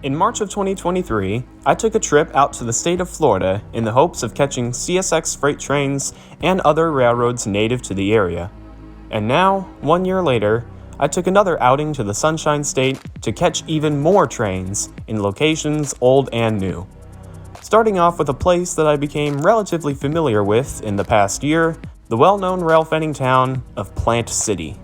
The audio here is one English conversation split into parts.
In March of 2023, I took a trip out to the state of Florida in the hopes of catching CSX freight trains and other railroads native to the area. And now, 1 year later, I took another outing to the Sunshine State to catch even more trains in locations old and new. Starting off with a place that I became relatively familiar with in the past year, the well-known rail-fanning town of Plant City.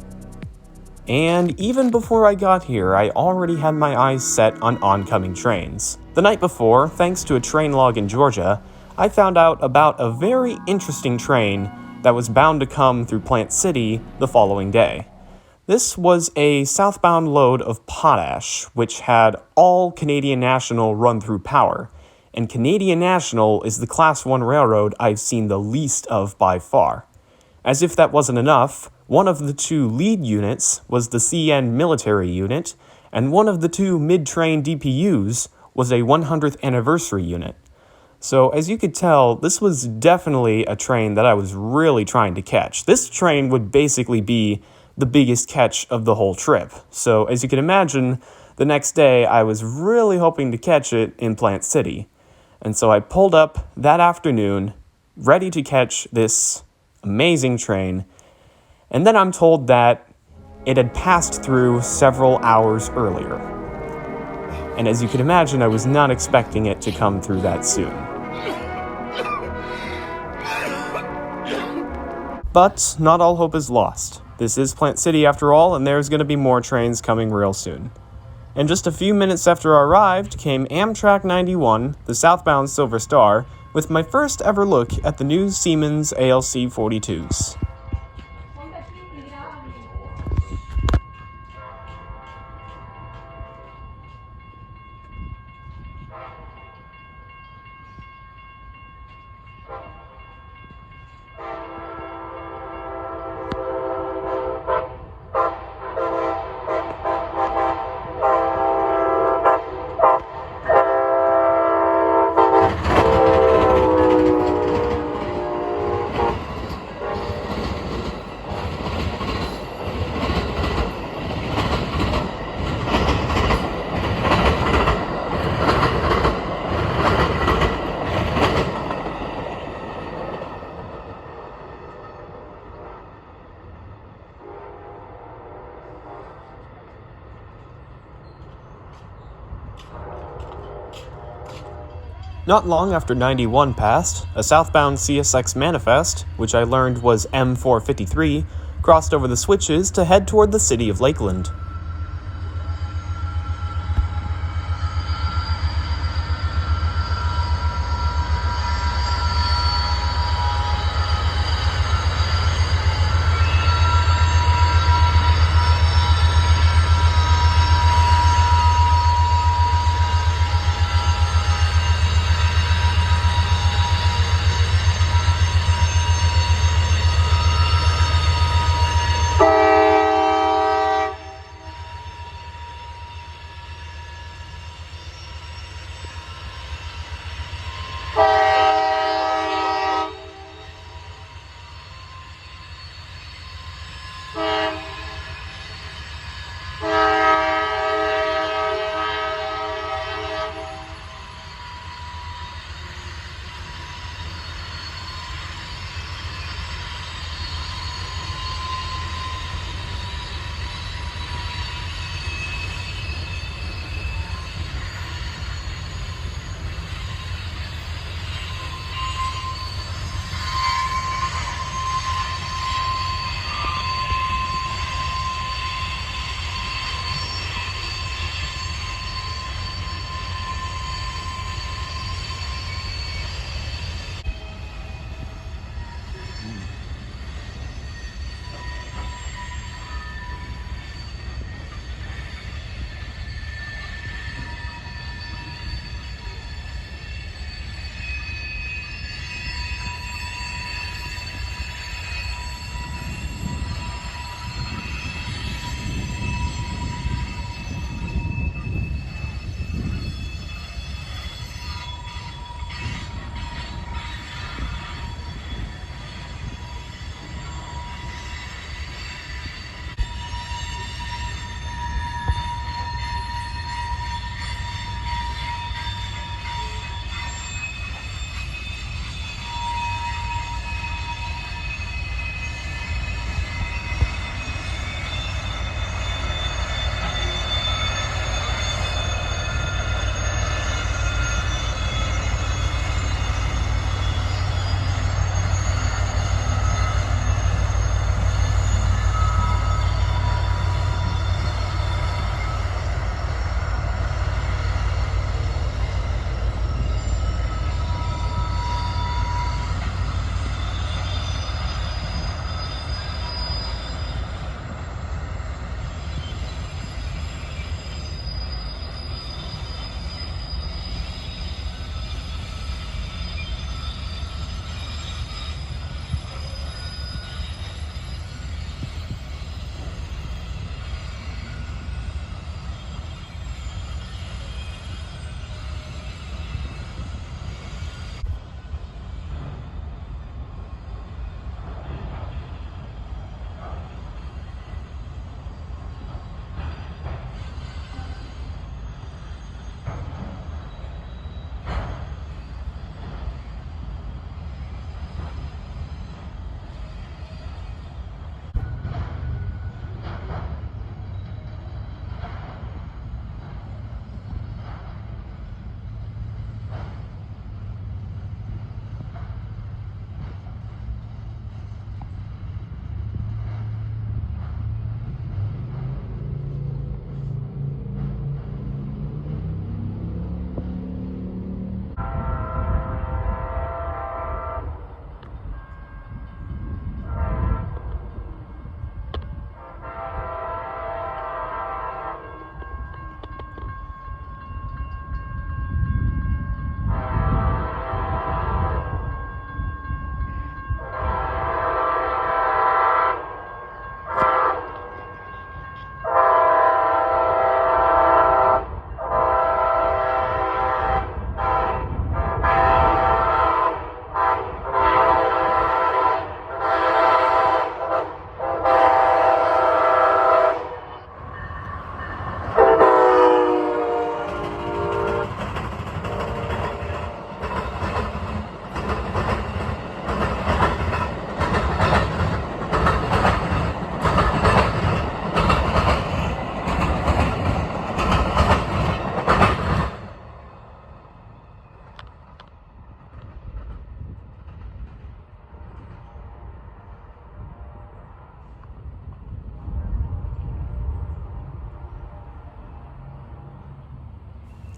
And even before I got here, I already had my eyes set on oncoming trains. The night before, thanks to a train log in Georgia, I found out about a very interesting train that was bound to come through Plant City the following day. This was a southbound load of potash, which had all Canadian National run through power. And Canadian National is the Class 1 railroad I've seen the least of by far. As if that wasn't enough, one of the two lead units was the CN military unit, and one of the two mid-train DPUs was a 100th anniversary unit. So as you could tell, this was definitely a train that I was really trying to catch. This train would basically be the biggest catch of the whole trip. So as you can imagine, the next day I was really hoping to catch it in Plant City. And so I pulled up that afternoon, ready to catch this amazing train, and then I'm told that it had passed through several hours earlier. And as you can imagine, I was not expecting it to come through that soon. But not all hope is lost. This is Plant City after all, and there's going to be more trains coming real soon. And just a few minutes after I arrived came Amtrak 91, the southbound Silver Star, with my first ever look at the new Siemens ALC 42s. Not long after 91 passed, a southbound CSX manifest, which I learned was M453, crossed over the switches to head toward the city of Lakeland.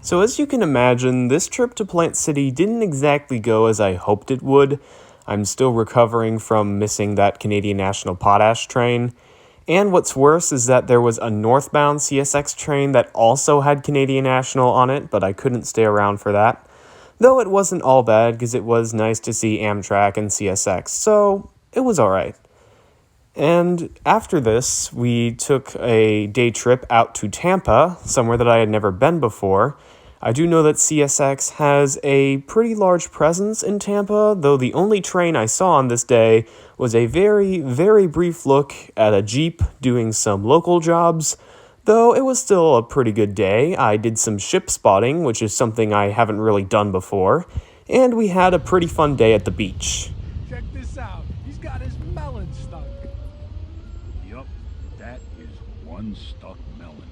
So as you can imagine, this trip to Plant City didn't exactly go as I hoped it would. I'm still recovering from missing that Canadian National Potash train. And what's worse is that there was a northbound CSX train that also had Canadian National on it, but I couldn't stay around for that. Though it wasn't all bad because it was nice to see Amtrak and CSX, so it was alright. And after this, we took a day trip out to Tampa, somewhere that I had never been before. I do know that CSX has a pretty large presence in Tampa, though the only train I saw on this day was a very, very brief look at a Jeep doing some local jobs. Though it was still a pretty good day. I did some ship spotting, which is something I haven't really done before, and we had a pretty fun day at the beach. Check this out. He's got his melon stuck. Yup, that is one stuck melon.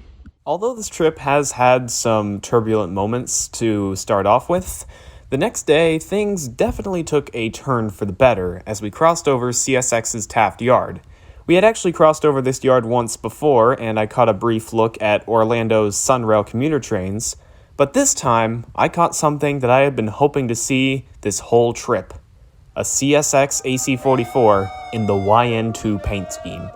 Although this trip has had some turbulent moments to start off with, the next day things definitely took a turn for the better as we crossed over CSX's Taft Yard. We had actually crossed over this yard once before, and I caught a brief look at Orlando's Sunrail commuter trains, but this time I caught something that I had been hoping to see this whole trip. A CSX AC44 in the YN2 paint scheme.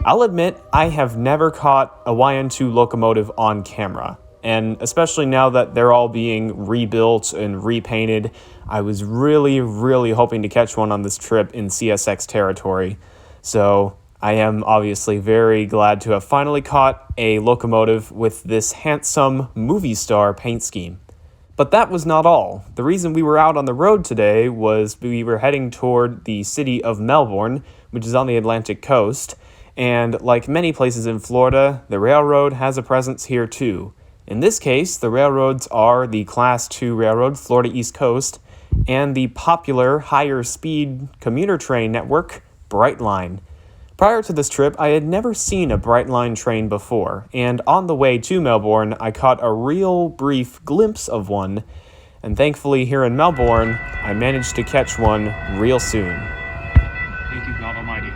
I'll admit, I have never caught a YN2 locomotive on camera, and especially now that they're all being rebuilt and repainted, I was really, really hoping to catch one on this trip in CSX territory. So I am obviously very glad to have finally caught a locomotive with this handsome movie star paint scheme. But that was not all. The reason we were out on the road today was we were heading toward the city of Melbourne, which is on the Atlantic coast. And like many places in Florida, the railroad has a presence here too. In this case, the railroads are the Class 2 Railroad, Florida East Coast, and the popular higher speed commuter train network, Brightline. Prior to this trip, I had never seen a Brightline train before, and on the way to Melbourne, I caught a real brief glimpse of one, and thankfully here in Melbourne, I managed to catch one real soon. Thank you, God Almighty.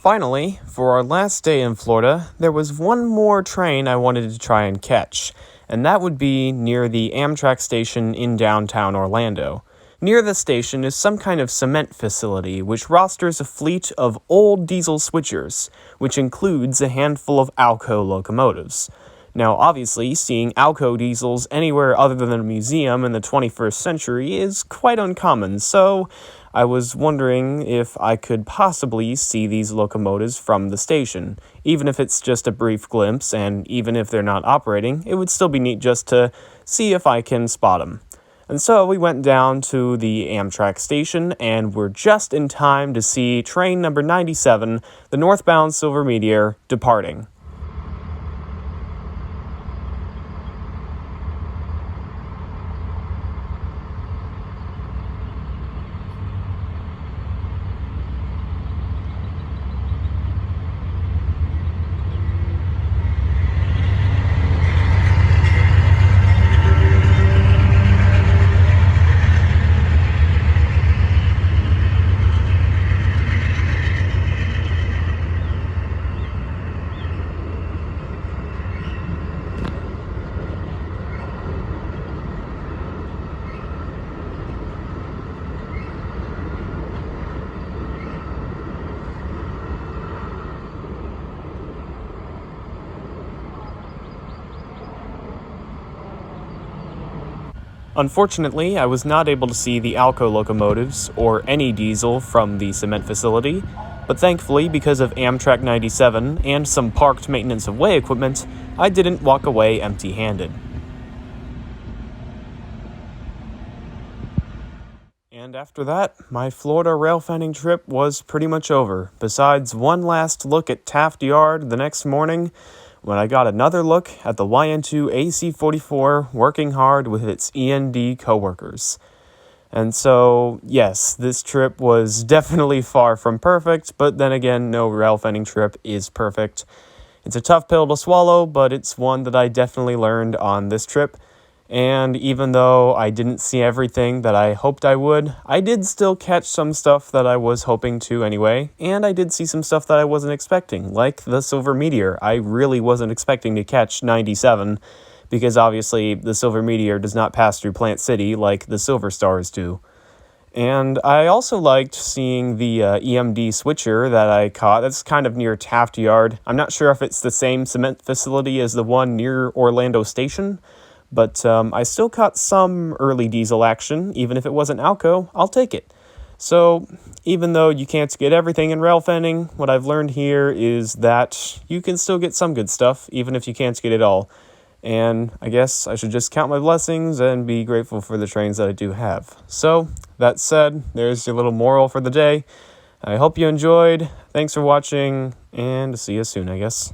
Finally, for our last day in Florida, there was one more train I wanted to try and catch, and that would be near the Amtrak station in downtown Orlando. Near the station is some kind of cement facility which rosters a fleet of old diesel switchers, which includes a handful of ALCO locomotives. Now, obviously, seeing ALCO diesels anywhere other than a museum in the 21st century is quite uncommon, so I was wondering if I could possibly see these locomotives from the station. Even if it's just a brief glimpse, and even if they're not operating, it would still be neat just to see if I can spot them. And so we went down to the Amtrak station, and we're just in time to see train number 97, the northbound Silver Meteor, departing. Unfortunately, I was not able to see the ALCO locomotives or any diesel from the cement facility, but thankfully, because of Amtrak 97 and some parked maintenance of way equipment, I didn't walk away empty-handed. And after that, my Florida rail fanning trip was pretty much over, besides one last look at Taft Yard the next morning, when I got another look at the YN2 AC-44 working hard with its END coworkers. And so, yes, this trip was definitely far from perfect, but then again, no rail fanning trip is perfect. It's a tough pill to swallow, but it's one that I definitely learned on this trip. And even though I didn't see everything that I hoped I would, I did still catch some stuff that I was hoping to anyway, and I did see some stuff that I wasn't expecting, like the Silver Meteor. I really wasn't expecting to catch 97, because obviously the Silver Meteor does not pass through Plant City like the Silver Stars do. And I also liked seeing the EMD switcher that I caught. That's kind of near Taft Yard. I'm not sure if it's the same cement facility as the one near Orlando Station, but I still caught some early diesel action. Even if it wasn't ALCO, I'll take it. So even though you can't get everything in rail fanning, what I've learned here is that you can still get some good stuff, even if you can't get it all. And I guess I should just count my blessings and be grateful for the trains that I do have. So, that said, there's your little moral for the day. I hope you enjoyed. Thanks for watching, and see you soon, I guess.